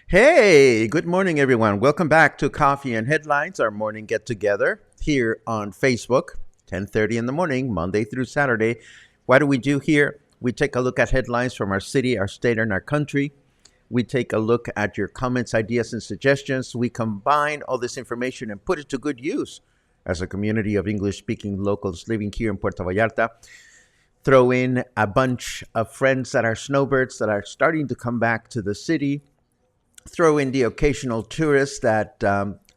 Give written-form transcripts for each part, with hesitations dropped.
Hey, good morning, everyone. Welcome back to Coffee and Headlines, our morning get together here on Facebook, 10:30 in the morning, Monday through Saturday. What do we do here? We take a look at headlines from our city, our state, and our country. We take a look at your comments, ideas, and suggestions. We combine all this information and put it to good use as a community of English-speaking locals living here in Puerto Vallarta. Throw in a bunch of friends that are snowbirds that are starting to come back to the city. Throw in the occasional tourist that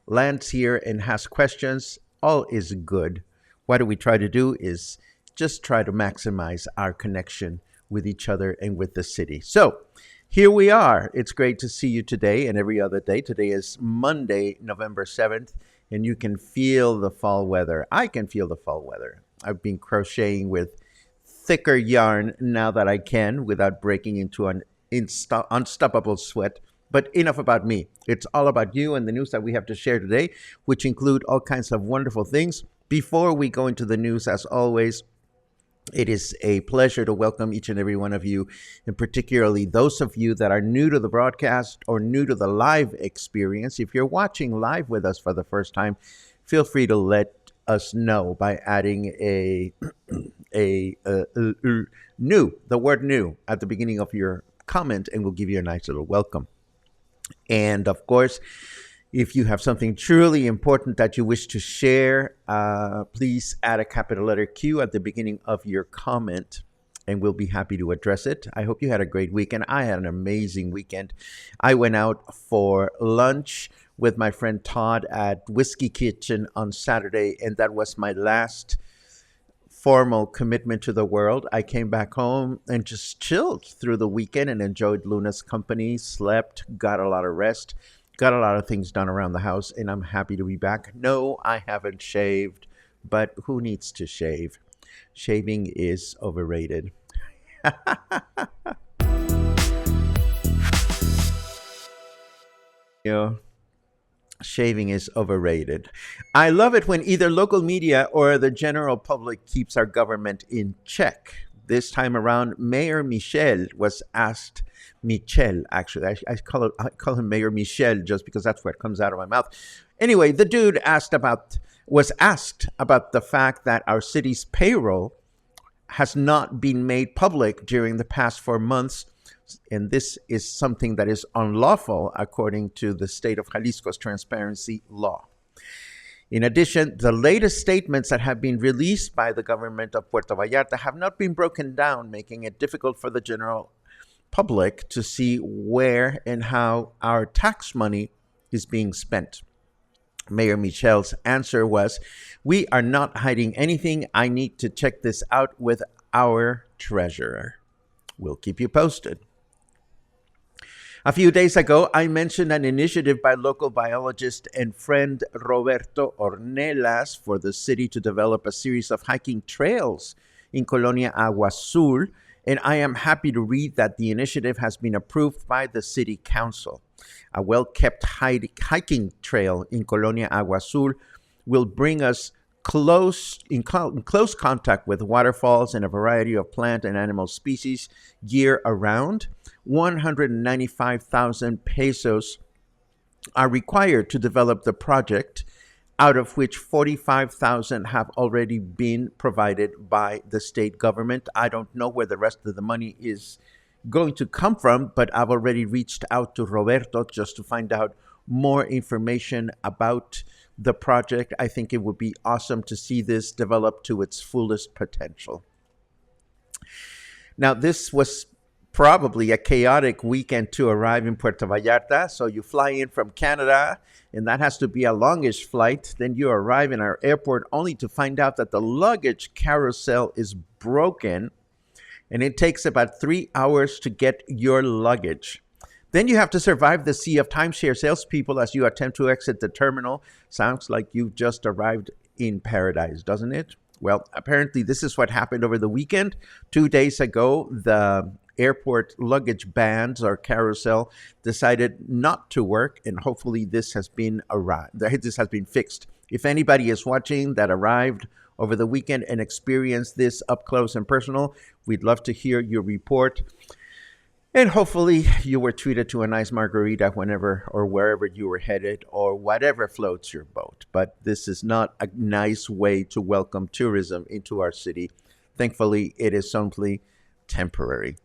lands here and has questions. All is good. What we try to do is just try to maximize our connection with each other and with the city. So here we are. It's great to see you today and every other day. Today is Monday, November 7th, and you can feel the fall weather. I can feel the fall weather. I've been crocheting with thicker yarn now that I can without breaking into an unstoppable sweat. But enough about me. It's all about you and the news that we have to share today, which include all kinds of wonderful things. Before we go into the news, as always, it is a pleasure to welcome each and every one of you, and particularly those of you that are new to the broadcast or new to the live experience. If you're watching live with us for the first time, feel free to let us know by adding the word new at the beginning of your comment, and we'll give you a nice little welcome. And of course, if you have something truly important that you wish to share, please add a capital letter Q at the beginning of your comment, and we'll be happy to address it. I hope you had a great weekend. I had an amazing weekend. I went out for lunch with my friend Todd at Whiskey Kitchen on Saturday, and that was my last formal commitment to the world. I came back home and just chilled through the weekend and enjoyed Luna's company, slept, got a lot of rest, got a lot of things done around the house, and I'm happy to be back. No, I haven't shaved, but who needs to shave? Shaving is overrated. You know, shaving is overrated. I love it when either local media or the general public keeps our government in check. This time around, Mayor Michel was asked, actually, I call him Mayor Michel just because that's what comes out of my mouth. Anyway, the dude was asked about the fact that our city's payroll has not been made public during the past 4 months. And this is something that is unlawful according to the state of Jalisco's transparency law. In addition, the latest statements that have been released by the government of Puerto Vallarta have not been broken down, making it difficult for the general public to see where and how our tax money is being spent. Mayor Michel's answer was, "We are not hiding anything. I need to check this out with our treasurer. We'll keep you posted." A few days ago, I mentioned an initiative by local biologist and friend Roberto Ornelas for the city to develop a series of hiking trails in Colonia Agua Azul And I am happy to read that the initiative has been approved by the city council. A well-kept hiking trail in Colonia Agua Azul will bring us in close contact with waterfalls and a variety of plant and animal species year around. 195,000 pesos are required to develop the project, out of which 45,000 have already been provided by the state government. I don't know where the rest of the money is going to come from, but I've already reached out to Roberto just to find out more information about the project. I think it would be awesome to see this develop to its fullest potential. Now, this was probably a chaotic weekend to arrive in Puerto Vallarta. So you fly in from Canada, and that has to be a longish flight. Then you arrive in our airport only to find out that the luggage carousel is broken, and it takes about 3 hours to get your luggage. Then you have to survive the sea of timeshare salespeople as you attempt to exit the terminal. Sounds like you've just arrived in paradise, doesn't it? Well, apparently this is what happened over the weekend. 2 days ago, the airport luggage bands or carousel decided not to work, and hopefully this has been fixed. If anybody is watching that arrived over the weekend and experienced this up close and personal, we'd love to hear your report. And hopefully you were treated to a nice margarita whenever or wherever you were headed, or whatever floats your boat. But this is not a nice way to welcome tourism into our city. Thankfully, it is simply temporary.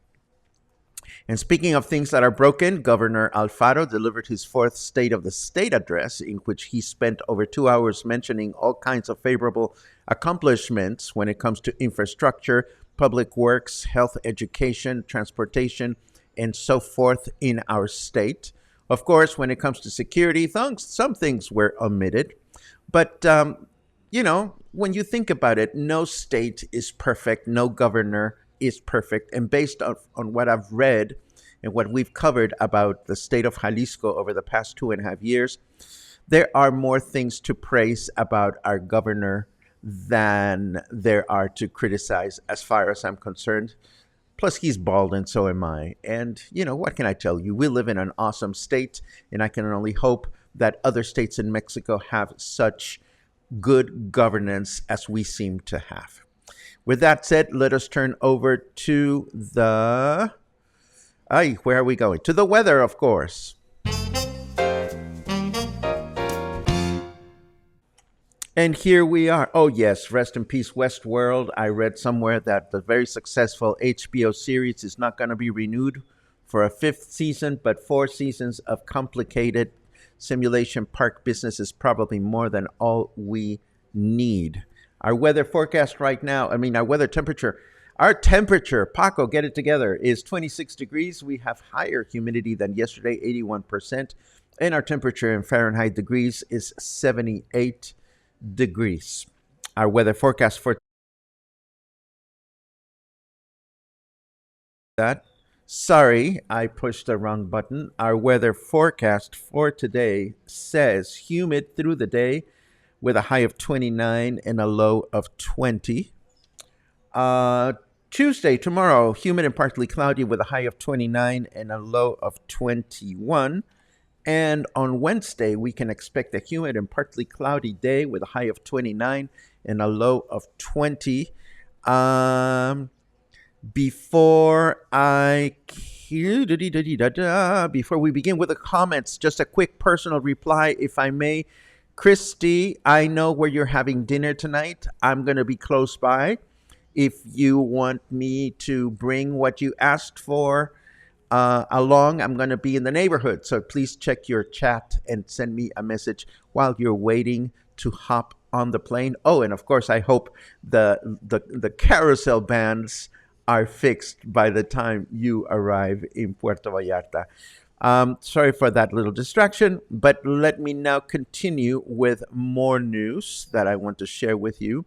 And speaking of things that are broken, Governor Alfaro delivered his fourth State of the State address, in which he spent over 2 hours mentioning all kinds of favorable accomplishments when it comes to infrastructure, public works, health, education, transportation, and so forth in our state. Of course, when it comes to security, some things were omitted. But, when you think about it, no state is perfect. No governor is perfect. And based on what I've read and what we've covered about the state of Jalisco over the past 2.5 years, there are more things to praise about our governor than there are to criticize, as far as I'm concerned. Plus, he's bald and so am I. And, what can I tell you? We live in an awesome state, and I can only hope that other states in Mexico have such good governance as we seem to have. With that said, let us turn over to where are we going? To the weather, of course. And here we are. Oh, yes. Rest in peace, Westworld. I read somewhere that the very successful HBO series is not going to be renewed for a 5th season, but 4 seasons of complicated simulation park business is probably more than all we need. Our weather forecast right now, our weather temperature, Paco, get it together, is 26 degrees. We have higher humidity than yesterday, 81%. And our temperature in Fahrenheit degrees is 78 degrees. Our weather forecast for that. Sorry, I pushed the wrong button. Our weather forecast for today says humid through the day with a high of 29 and a low of 20. Tuesday, tomorrow, humid and partly cloudy with a high of 29 and a low of 21. And on Wednesday, we can expect a humid and partly cloudy day with a high of 29 and a low of 20. Before we begin with the comments, just a quick personal reply, if I may. Christy, I know where you're having dinner tonight. I'm going to be close by. If you want me to bring what you asked for along, I'm going to be in the neighborhood. So please check your chat and send me a message while you're waiting to hop on the plane. Oh, and of course, I hope the carousel bands are fixed by the time you arrive in Puerto Vallarta. Sorry for that little distraction, but let me now continue with more news that I want to share with you.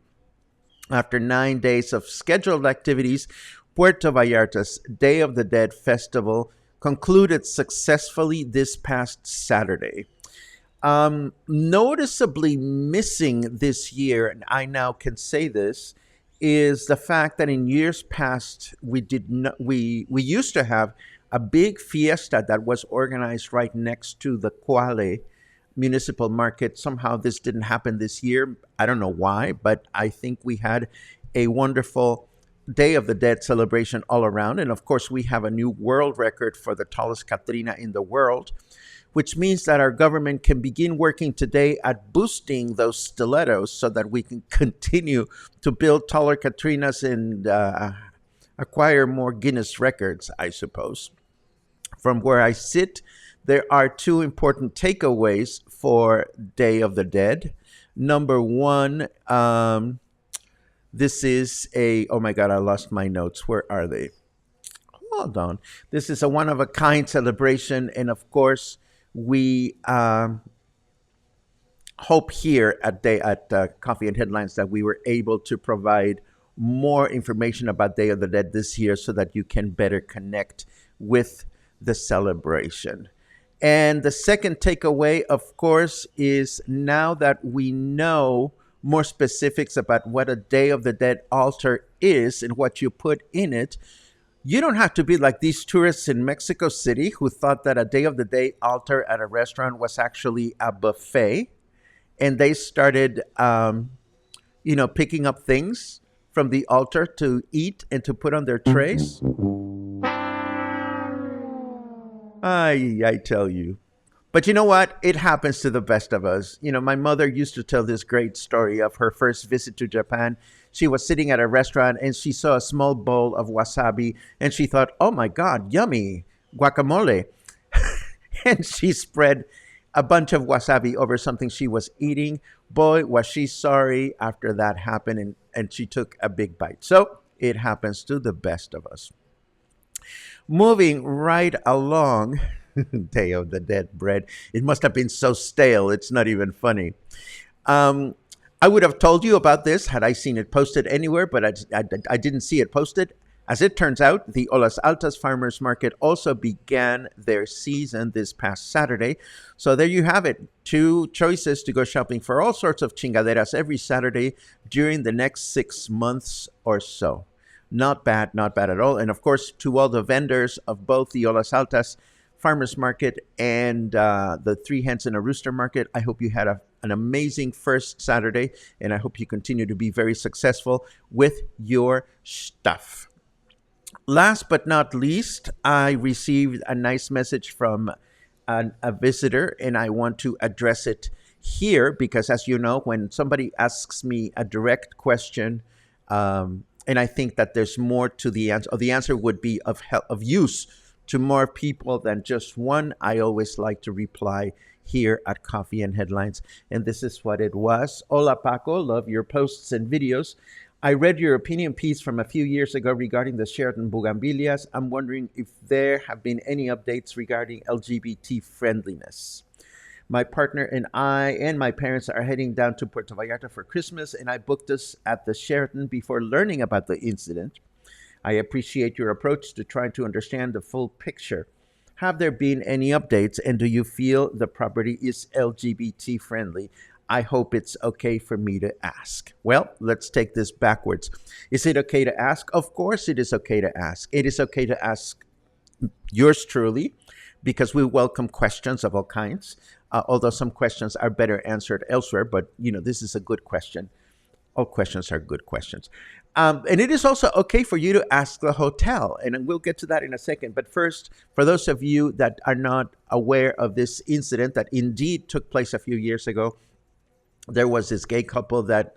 After 9 days of scheduled activities, Puerto Vallarta's Day of the Dead Festival concluded successfully this past Saturday. Noticeably missing this year, and I now can say this, is the fact that in years past we used to have a big fiesta that was organized right next to the Quale municipal market. Somehow this didn't happen this year. I don't know why, but I think we had a wonderful Day of the Dead celebration all around. And of course, we have a new world record for the tallest Catrina in the world, which means that our government can begin working today at boosting those stilettos so that we can continue to build taller Katrinas and acquire more Guinness records, I suppose. From where I sit, there are two important takeaways for Day of the Dead. Number one, this is oh my God, I lost my notes. Where are they? Hold on. This is a one of a kind celebration. And of course, we hope here at Coffee and Headlines that we were able to provide more information about Day of the Dead this year so that you can better connect with the celebration. And the second takeaway, of course, is now that we know more specifics about what a Day of the Dead altar is and what you put in it, you don't have to be like these tourists in Mexico City who thought that a Day of the Dead altar at a restaurant was actually a buffet. And they started, picking up things from the altar to eat and to put on their trays. I tell you. But you know what? It happens to the best of us. My mother used to tell this great story of her first visit to Japan. She was sitting at a restaurant and she saw a small bowl of wasabi and she thought, oh my God, yummy, guacamole. And she spread a bunch of wasabi over something she was eating. Boy, was she sorry after that happened, and she took a big bite. So it happens to the best of us. Moving right along, Day of the Dead bread. It must have been so stale, it's not even funny. I would have told you about this had I seen it posted anywhere, but I didn't see it posted. As it turns out, the Olas Altas Farmers Market also began their season this past Saturday. So there you have it. Two choices to go shopping for all sorts of chingaderas every Saturday during the next 6 months or so. Not bad at all. And of course, to all the vendors of both the Olas Altas Farmers Market and the Three Hens and a Rooster Market, I hope you had an amazing first Saturday, and I hope you continue to be very successful with your stuff. Last but not least, I received a nice message from a visitor, and I want to address it here because, as you know, when somebody asks me a direct question, and I think that there's more to the answer, or the answer would be of use to more people than just one, I always like to reply here at Coffee and Headlines. And this is what it was. Hola, Paco. Love your posts and videos. I read your opinion piece from a few years ago regarding the Sheraton Bugambilias. I'm wondering if there have been any updates regarding LGBT friendliness. My partner and I and my parents are heading down to Puerto Vallarta for Christmas, and I booked us at the Sheraton before learning about the incident. I appreciate your approach to trying to understand the full picture. Have there been any updates, and do you feel the property is LGBT friendly? I hope it's okay for me to ask. Well, let's take this backwards. Is it okay to ask? Of course it is okay to ask. It is okay to ask yours truly, because we welcome questions of all kinds, although some questions are better answered elsewhere. But, this is a good question. All questions are good questions. And it is also okay for you to ask the hotel, and we'll get to that in a second. But first, for those of you that are not aware of this incident that indeed took place a few years ago, there was this gay couple that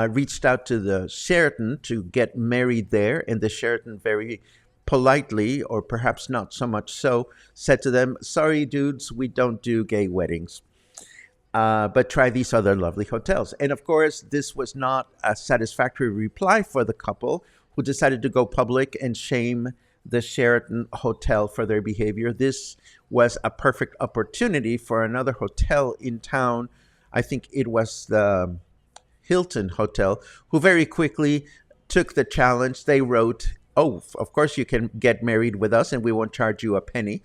reached out to the Sheraton to get married there, and the Sheraton very politely, or perhaps not so much so, said to them, sorry, dudes, we don't do gay weddings. But try these other lovely hotels. And of course, this was not a satisfactory reply for the couple, who decided to go public and shame the Sheraton Hotel for their behavior. This was a perfect opportunity for another hotel in town. I think it was the Hilton Hotel, who very quickly took the challenge. They wrote, oh, of course you can get married with us and we won't charge you a penny.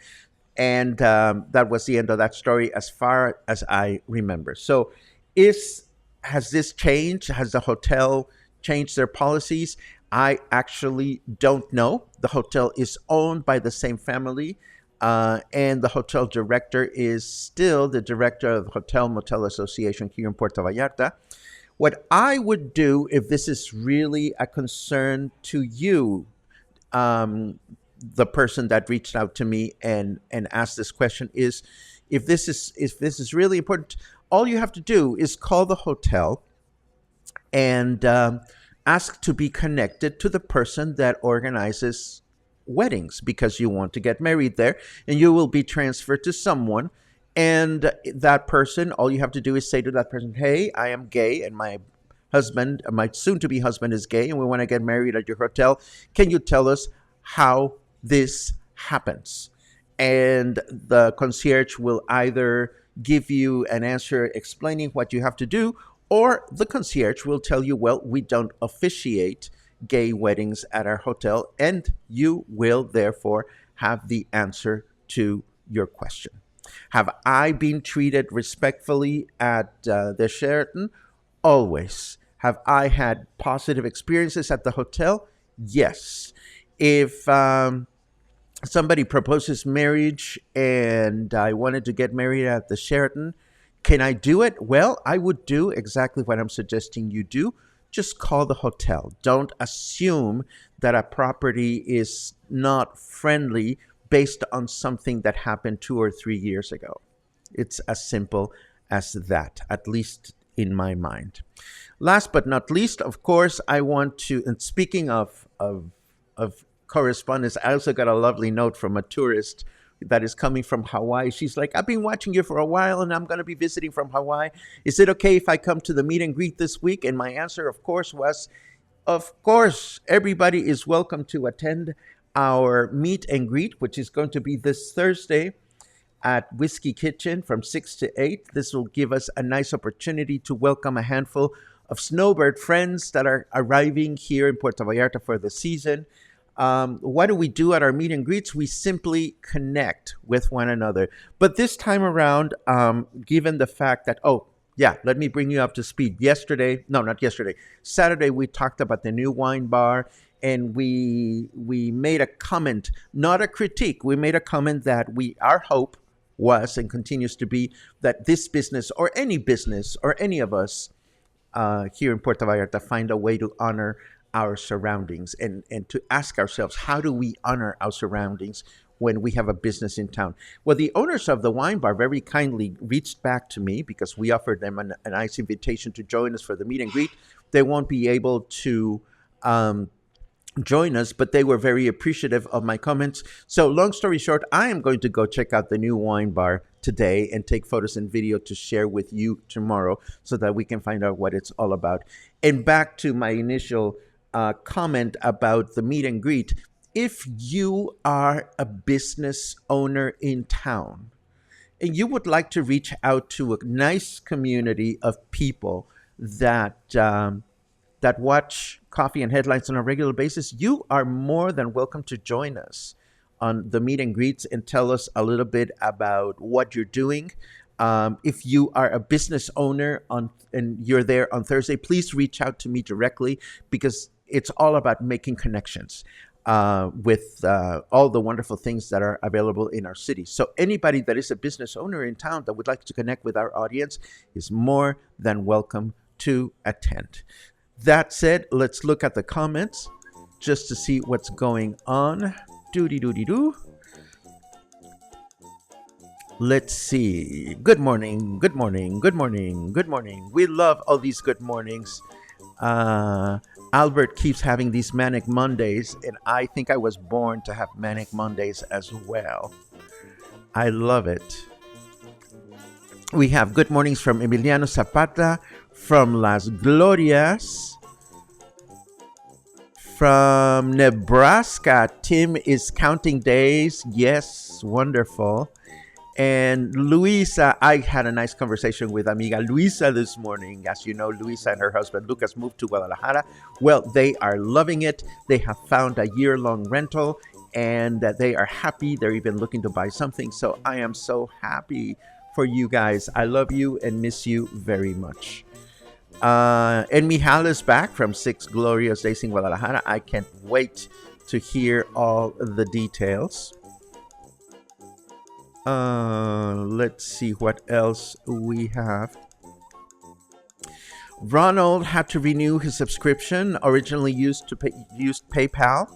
And that was the end of that story as far as I remember. So has this changed? Has the hotel changed their policies. I actually don't know. The hotel is owned by the same family, and the hotel director is still the director of the Hotel Motel Association here in Puerto Vallarta. What I would do if this is really a concern to you, um, the person that reached out to me and asked this question, is if this is really important, all you have to do is call the hotel and ask to be connected to the person that organizes weddings because you want to get married there, and you will be transferred to someone. And that person, all you have to do is say to that person, "Hey, I am gay, and my soon to be husband is gay, and we want to get married at your hotel. Can you tell us how this happens?" And the concierge will either give you an answer explaining what you have to do, or the concierge will tell you, "Well, we don't officiate gay weddings at our hotel," and you will therefore have the answer to your question. Have I been treated respectfully at the Sheraton? Always. Have I had positive experiences at the hotel? Yes. If somebody proposes marriage and I wanted to get married at the Sheraton, can I do it? Well, I would do exactly what I'm suggesting you do. Just call the hotel. Don't assume that a property is not friendly based on something that happened 2 or 3 years ago. It's as simple as that, at least in my mind. Last but not least, of course, I want to, and speaking of correspondence, I also got a lovely note from a tourist that is coming from Hawaii. She's like, "I've been watching you for a while and I'm going to be visiting from Hawaii. Is it okay if I come to the meet and greet this week?" And my answer, of course, was, of course, everybody is welcome to attend our meet and greet, which is going to be this Thursday at Whiskey Kitchen from 6 to 8. This will give us a nice opportunity to welcome a handful of snowbird friends that are arriving here in Puerto Vallarta for the season. What do we do at our meet and greets? We simply connect with one another. But this time around, given the fact that, oh, yeah, let me bring you up to speed. Saturday, we talked about the new wine bar, and we made a comment, not a critique. We made a comment that our hope was and continues to be that this business or any of us here in Puerto Vallarta find a way to honor our surroundings and to ask ourselves, how do we honor our surroundings when we have a business in town? Well, the owners of the wine bar very kindly reached back to me because we offered them a nice invitation to join us for the meet and greet. They won't be able to join us, but they were very appreciative of my comments. So long story short, I am going to go check out the new wine bar today and take photos and video to share with you tomorrow so that we can find out what it's all about. And back to my initial comment about the meet and greet. If you are a business owner in town and you would like to reach out to a nice community of people that watch Coffee and Headlines on a regular basis, you are more than welcome to join us on the meet and greets and tell us a little bit about what you're doing. If you are a business owner and you're there on Thursday, please reach out to me directly because it's all about making connections with all the wonderful things that are available in our city. So anybody that is a business owner in town that would like to connect with our audience is more than welcome to attend. That said, let's look at the comments just to see what's going on. Doody-doody-doo. Let's see. Good morning, good morning, good morning, good morning. We love all these good mornings. Albert keeps having these manic Mondays, and I think I was born to have manic Mondays as well. I love it. We have good mornings from Emiliano Zapata, from Las Glorias, from Nebraska. Tim is counting days. Yes, wonderful. And Luisa, I had a nice conversation with amiga Luisa this morning. As you know, Luisa and her husband Lucas moved to Guadalajara. Well, they are loving it. They have found a year-long rental and they are happy. They're even looking to buy something. So I am so happy for you guys. I love you and miss you very much. And Mijal is back from 6 Glorious Days in Guadalajara. I can't wait to hear all the details. Let's see what else we have. Ronald had to renew his subscription, originally used PayPal.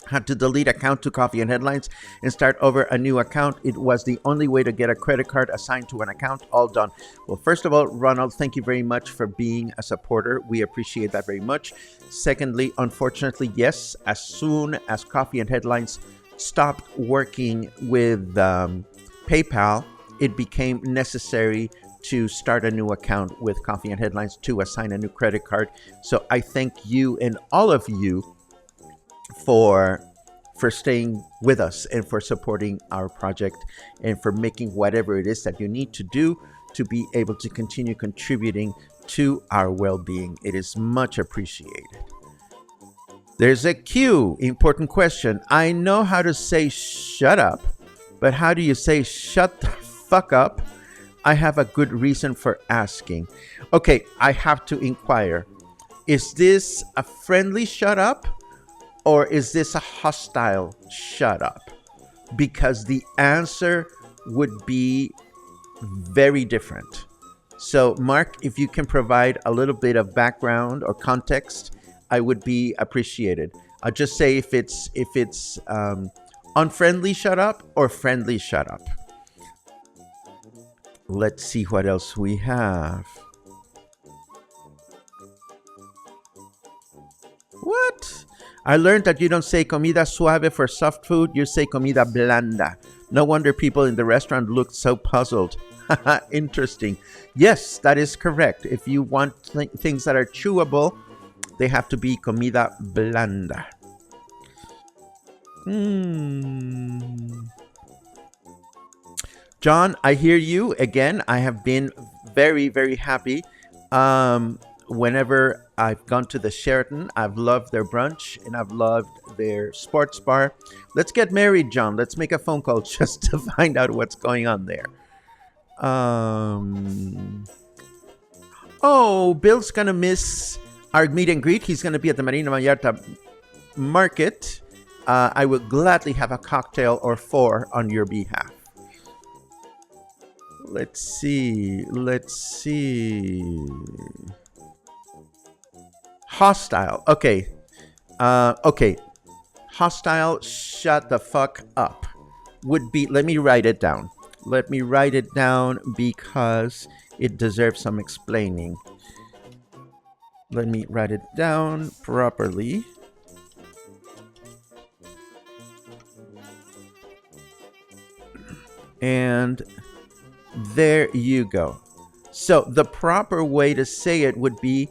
Had to delete account to Coffee and Headlines and start over a new account. It was the only way to get a credit card assigned to an account. All done. Well, first of all, Ronald, thank you very much for being a supporter. We appreciate that very much. Secondly, unfortunately, yes, as soon as Coffee and Headlines stopped working with PayPal, it became necessary to start a new account with Coffee and Headlines to assign a new credit card. So I thank you and all of you for staying with us and for supporting our project and for making whatever it is that you need to do to be able to continue contributing to our well-being. It is much appreciated. There's a Q. Important question. I know how to say shut up, but how do you say shut the fuck up? I have a good reason for asking. Okay, I have to inquire. Is this a friendly shut up? Or is this a hostile shut up? Because the answer would be very different. So, Mark, if you can provide a little bit of background or context, I would be appreciated. I'll just say if it's unfriendly shut up or friendly shut up. Let's see what else we have. What? I learned that you don't say comida suave for soft food, you say comida blanda. No wonder people in the restaurant looked so puzzled. Interesting. Yes, that is correct. If you want things that are chewable, they have to be comida blanda. John, I hear you. Again, I have been very, very happy. Whenever I've gone to the Sheraton, I've loved their brunch and I've loved their sports bar. Let's get married, John. Let's make a phone call just to find out what's going on there. Oh, Bill's going to miss our meet and greet. He's going to be at the Marina Vallarta market. I would gladly have a cocktail or 4 on your behalf. Let's see. Hostile. Okay. Okay. Hostile, shut the fuck up. Would be, let me write it down. Let me write it down because it deserves some explaining. Let me write it down properly. And there you go. So the proper way to say it would be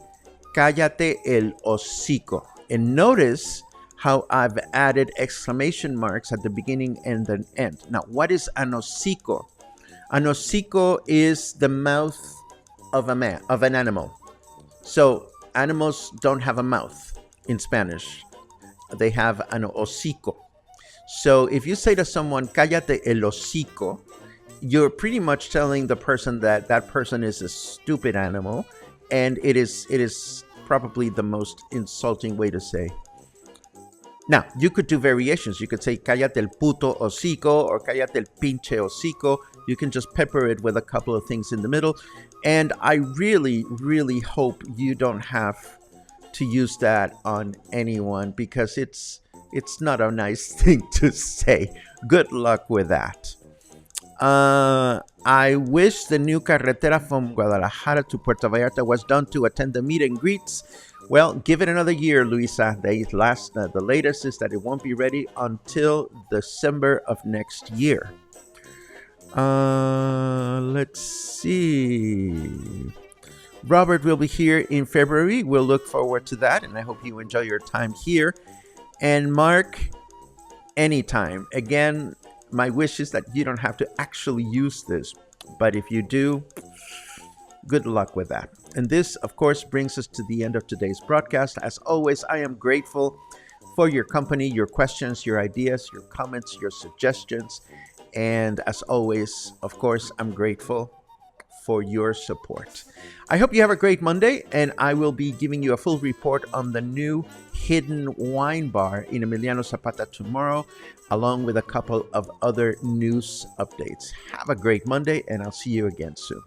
cállate el hocico. And notice how I've added exclamation marks at the beginning and the end. Now, what is an hocico? An hocico is the mouth of an animal. So animals don't have a mouth in Spanish. They have an hocico. So if you say to someone, cállate el hocico, you're pretty much telling the person that that person is a stupid animal, and it is probably the most insulting way to say. Now, you could do variations. You could say, cállate el puto hocico, or cállate el pinche hocico. You can just pepper it with a couple of things in the middle. And I really, really hope you don't have to use that on anyone, because it's not a nice thing to say. Good luck with that. I wish the new carretera from Guadalajara to Puerto Vallarta was done to attend the meet and greets. Well, give it another year, Luisa. The latest is that it won't be ready until December of next year. Let's see. Robert will be here in February. We'll look forward to that, and I hope you enjoy your time here. And Mark, anytime. Again, my wish is that you don't have to actually use this, but if you do, good luck with that. And this, of course, brings us to the end of today's broadcast. As always, I am grateful for your company, your questions, your ideas, your comments, your suggestions. And as always, of course, I'm grateful for your support. I hope you have a great Monday, and I will be giving you a full report on the new hidden wine bar in Emiliano Zapata tomorrow, along with a couple of other news updates. Have a great Monday, and I'll see you again soon.